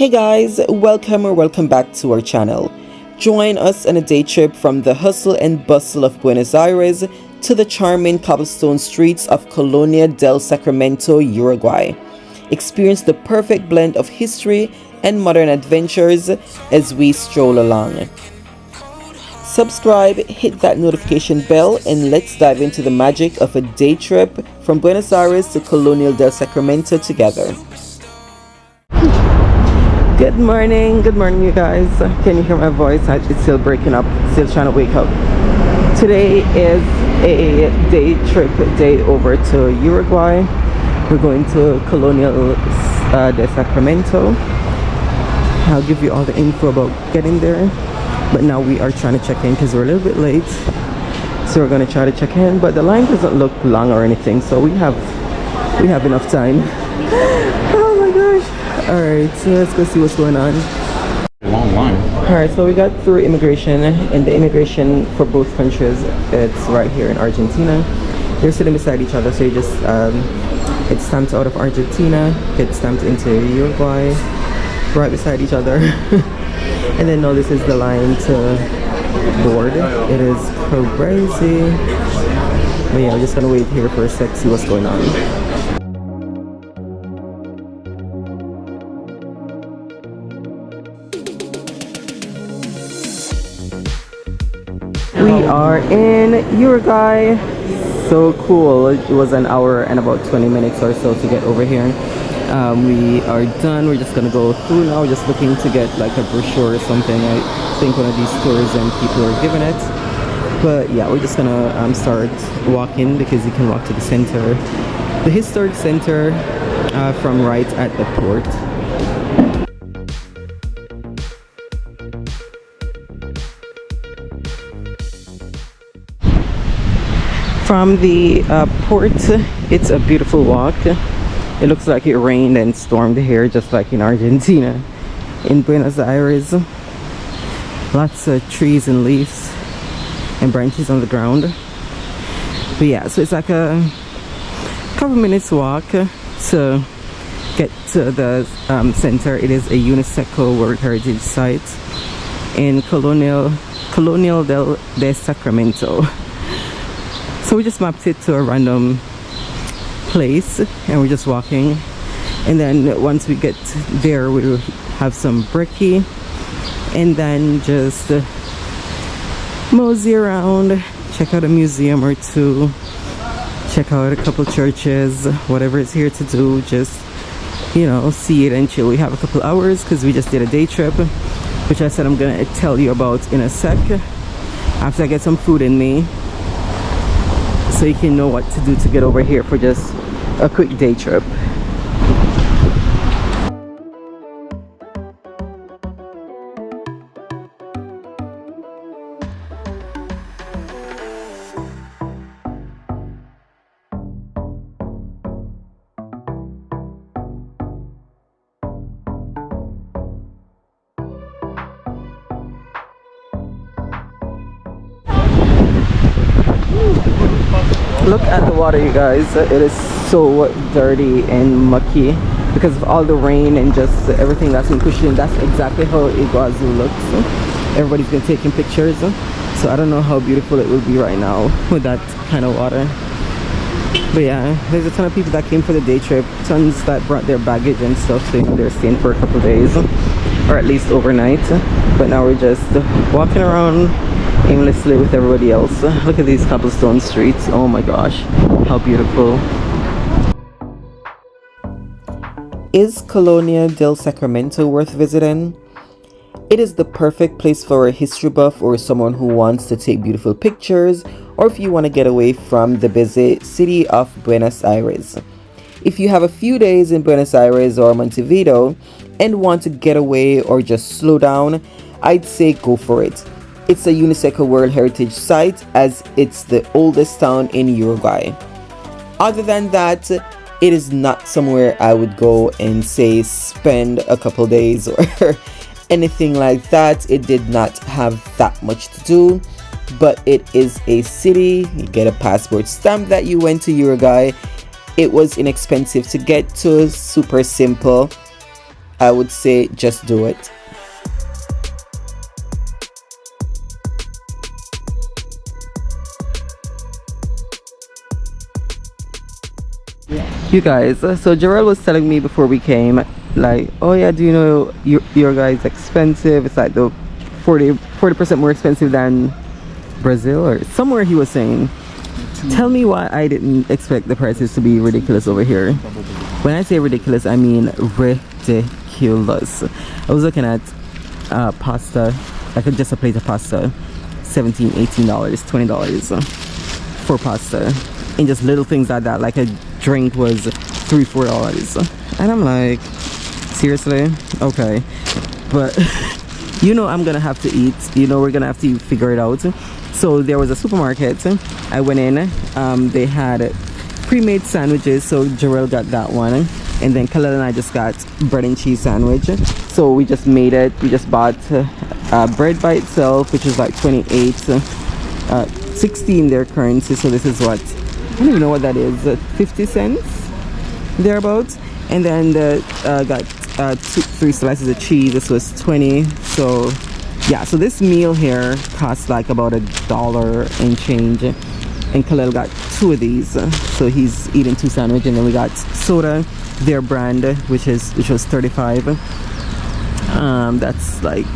Hey guys, welcome or welcome back to our channel. Join us on a day trip from the hustle and bustle of Buenos Aires to the charming cobblestone streets of Colonia del Sacramento, Uruguay. Experience the perfect blend of history and modern adventures as we stroll along. Subscribe, hit that notification bell, and let's dive into the magic of a day trip from Buenos Aires to Colonia del Sacramento together. Good morning you guys. Can you hear my voice? It's still breaking up, still trying to wake up. Today is a day over to Uruguay. We're going to Colonia del Sacramento. I'll give you all the info about getting there, but now we are trying to check in because we're a little bit late, so we're going to try to check in, but the line doesn't look long or anything, so we have enough time. Oh my gosh. Alright, so let's go see what's going on. Long line. Alright, so we got through immigration, and the immigration for both countries, it's right here in Argentina. They're sitting beside each other, so you just it's stamped out of Argentina, gets stamped into Uruguay, right beside each other. And then now this is the line to board. It is crazy. But yeah, we're just gonna wait here for a sec, see what's going on. We are in Uruguay. So cool. It was an hour and about 20 minutes or so to get over here. We are done. We're just gonna go through now. We're just looking to get like a brochure or something. I think one of these tourism people are giving it. But yeah, we're just gonna start walking because you can walk to the center, the historic center, from right at the port. From the port, it's a beautiful walk. It looks like it rained and stormed here just like in Argentina. In Buenos Aires, lots of trees and leaves and branches on the ground. But yeah, so it's like a couple minutes walk to get to the center. It is a UNESCO World Heritage Site in Colonia del Sacramento. So we just mapped it to a random place and we're just walking, and then once we get there we'll have some brekkie and then just mosey around, check out a museum or two, check out a couple churches, whatever is here to do, just, you know, see it and chill. We have a couple hours because we just did a day trip, which I said I'm gonna tell you about in a sec after I get some food in me, so you can know what to do to get over here for just a quick day trip. Look at the water, you guys. It is so dirty and mucky because of all the rain and just everything that's been pushed in. That's exactly how Iguazu looks. Everybody's been taking pictures, so I don't know how beautiful it will be right now with that kind of water. But yeah, there's a ton of people that came for the day trip, tons that brought their baggage and stuff, so they're staying for a couple days or at least overnight. But now we're just walking around aimlessly with everybody else. Look at these cobblestone streets. Oh my gosh, how beautiful. Is Colonia del Sacramento worth visiting? It is the perfect place for a history buff or someone who wants to take beautiful pictures, or if you want to get away from the busy city of Buenos Aires. If you have a few days in Buenos Aires or Montevideo and want to get away or just slow down, I'd say go for it. It's a UNESCO World Heritage Site as it's the oldest town in Uruguay. Other than that, it is not somewhere I would go and say spend a couple days or anything like that. It did not have that much to do, but it is a city. You get a passport stamp that you went to Uruguay. It was inexpensive to get to, super simple. I would say just do it. You guys, so Jarrell was telling me before we came, like, oh yeah, do you know your guy's expensive? It's like the 40% more expensive than Brazil or somewhere, he was saying. Tell me why I didn't expect the prices to be ridiculous over here. When I say ridiculous, I mean ridiculous. I was looking at pasta, like just a plate of pasta, $17, $18, $20 for pasta, and just little things like that, like a drink was $3, $4, and I'm like, seriously? Okay. But you know I'm gonna have to eat, you know we're gonna have to figure it out. So there was a supermarket, I went in, they had pre-made sandwiches, so Jarrell got that one, and then Khalil and I just got bread and cheese sandwich. So we just made it. We just bought bread by itself, which is like 28, 16 their currency, so this is what, I don't even know what that is, 50 cents thereabouts. And then got 3 slices of cheese. This was 20. So yeah, so this meal here costs like about $1 and change, and Khalil got 2 of these, so he's eating 2 sandwiches. And then we got soda, their brand, which was 35. That's like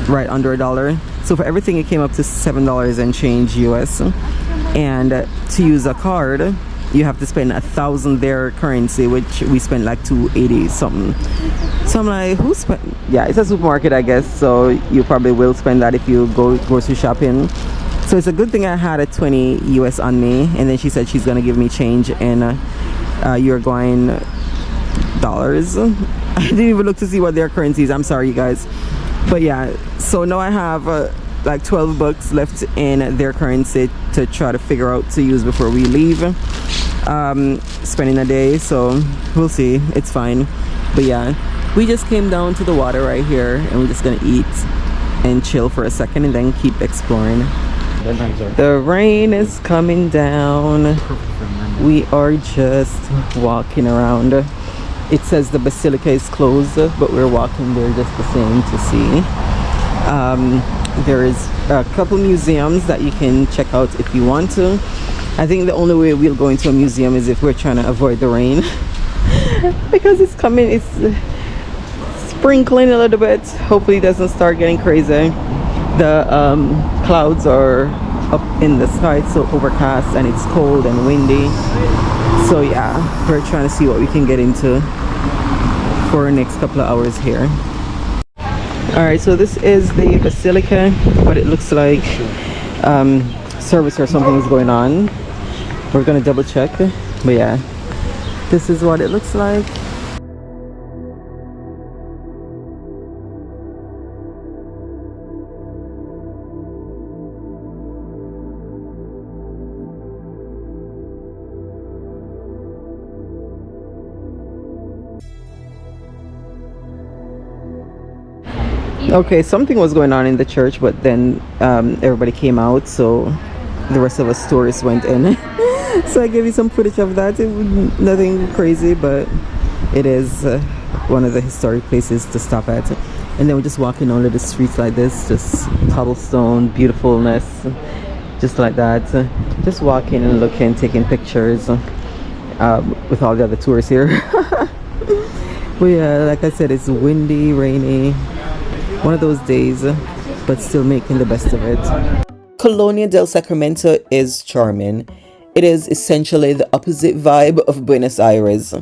right under $1. So for everything it came up to $7 and change US. And to use a card you have to spend 1,000 their currency, which we spent like 280 something. So I'm like, who spent? Yeah, it's a supermarket, I guess, so you probably will spend that if you go grocery shopping. So it's a good thing I had a 20 US on me, and then she said she's gonna give me change in Uruguayan dollars. I didn't even look to see what their currency is. I'm sorry, you guys. But yeah, so now I have like 12 bucks left in their currency to try to figure out to use before we leave. Spending a day, so we'll see. It's fine. But yeah, we just came down to the water right here, and we're just gonna eat and chill for a second and then keep exploring. The rain is coming down. We are just walking around. It says the basilica is closed, but we're walking there just the same to see. There is a couple museums that you can check out if you want to. I think the only way we'll go into a museum is if we're trying to avoid the rain because it's coming, it's sprinkling a little bit. Hopefully it doesn't start getting crazy. The clouds are up in the sky, it's so overcast and it's cold and windy. So yeah, we're trying to see what we can get into for the next couple of hours here. Alright, so this is the basilica, but it looks like service or something is going on. We're gonna double check, but yeah, this is what it looks like. Okay, something was going on in the church, but then everybody came out, so the rest of us tourists went in. So I gave you some footage of that. Nothing crazy, but it is one of the historic places to stop at. And then we're just walking under the streets like this, just cobblestone beautifulness, just like that. Just walking and looking, taking pictures with all the other tourists here. But yeah, like I said, it's windy, rainy, one of those days, but still making the best of it. Colonia del Sacramento is charming. It is essentially the opposite vibe of Buenos Aires.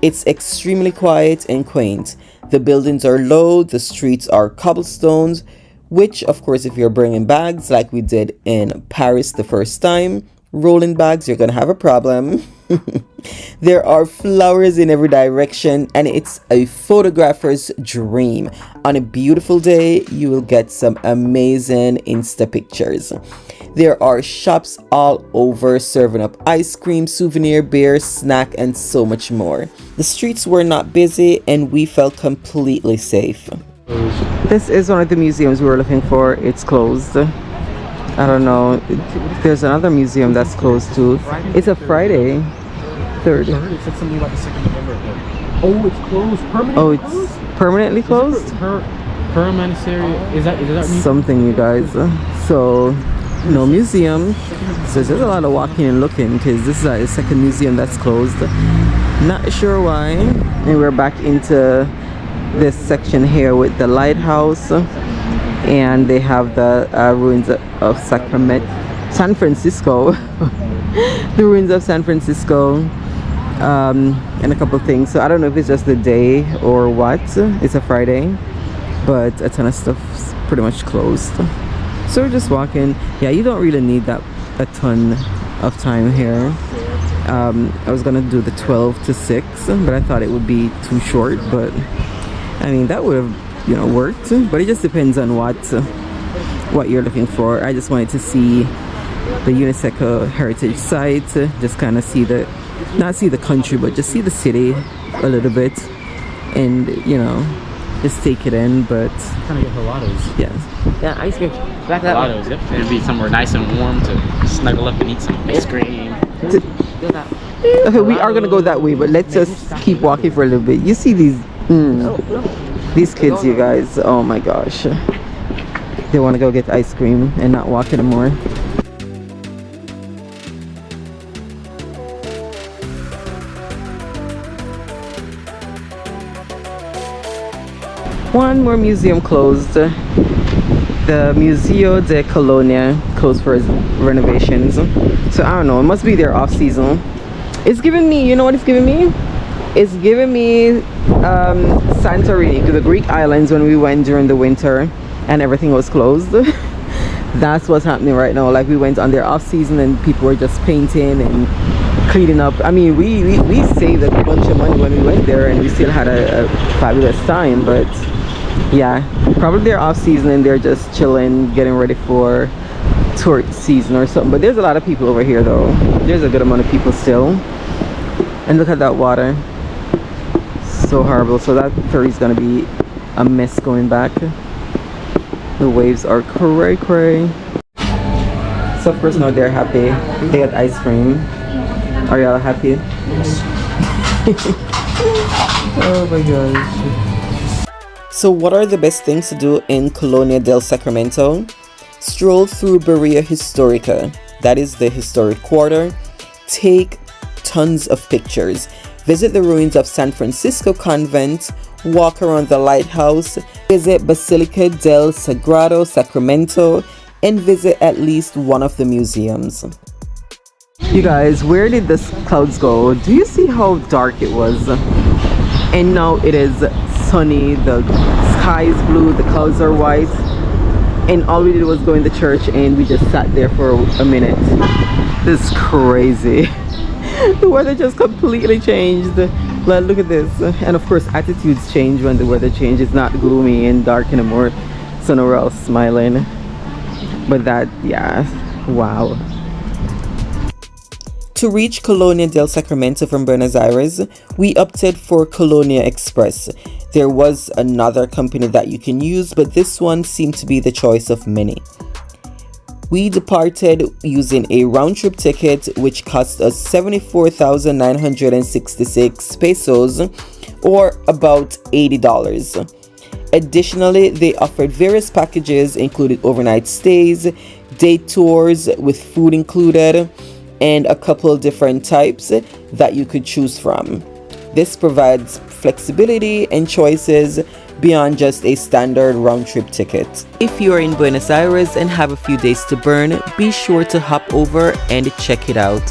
It's extremely quiet and quaint. The buildings are low, the streets are cobblestones, which of course if you're bringing bags like we did in Paris the first time, rolling bags, you're gonna have a problem. There are flowers in every direction, and it's a photographer's dream. On a beautiful day, you will get some amazing Insta pictures. There are shops all over serving up ice cream, souvenir, beer, snack, and so much more. The streets were not busy, and we felt completely safe. This is one of the museums we were looking for. It's closed. I don't know. There's another museum that's closed too. It's a Friday. 3rd. It said something about the 2nd of November. Oh, it's closed. Permanent. Oh, closed? Permanently closed? Permanency is that Something, you guys. So no museum. So there's a lot of walking and looking because this is the second museum that's closed. Not sure why. And we're back into this section here with the lighthouse, and they have the ruins of San Francisco. The ruins of San Francisco, and a couple things. So I don't know if it's just the day or what. It's a Friday, but a ton of stuff's pretty much closed. So we're just walking. Yeah, you don't really need a ton of time here. I was gonna do the 12 to 6, but I thought it would be too short. But I mean, that would have, you know, worked. But it just depends on what you're looking for. I just wanted to see the UNESCO heritage site, just kind of see not see the country, but just see the city a little bit, and you know, just take it in. But kind of get gelatos. Yeah, ice cream. Back gelatos. Yep. It'd be somewhere nice and warm to snuggle up and eat some ice cream. Okay, we are gonna go that way, but let's just keep walking for a little bit. You see these kids, you guys. Oh my gosh, they want to go get ice cream and not walk anymore. One more museum closed. The Museo de Colonia closed for renovations. So I don't know, it must be their off season. It's giving me, you know what it's giving me? It's giving me Santorini, the Greek islands, when we went during the winter and everything was closed. That's what's happening right now. Like, we went on their off season and people were just painting and cleaning up. I mean, we saved a bunch of money when we went there, and we still had a fabulous time. But yeah, probably they're off season and they're just chilling, getting ready for tourist season or something. But there's a lot of people over here though. There's a good amount of people still. And look at that water, so horrible. So that ferry's gonna be a mess going back. The waves are cray cray. So of course now they're happy. They got ice cream. Are y'all happy? Oh my gosh. So what are the best things to do in Colonia del Sacramento? Stroll through Berea Historica, that is the historic quarter. Take tons of pictures. Visit the ruins of San Francisco Convent. Walk around the lighthouse. Visit Basilica del Sagrado Sacramento, and visit at least one of the museums. You guys, where did the clouds go? Do you see how dark it was? And now it is sunny, the sky is blue, the clouds are white, and all we did was go in the church and we just sat there for a minute. This is crazy. The weather just completely changed. Like, look at this. And of course attitudes change when the weather changes. It's not gloomy and dark anymore, so now we're all smiling. But that, yeah, wow. To reach Colonia del Sacramento from Buenos Aires, we opted for Colonia Express. There was another company that you can use, but this one seemed to be the choice of many. We departed using a round-trip ticket, which cost us 74,966 pesos, or about $80. Additionally, they offered various packages, including overnight stays, day tours with food included, and a couple different types that you could choose from. This provides flexibility and choices beyond just a standard round-trip ticket. If you are in Buenos Aires and have a few days to burn, be sure to hop over and check it out.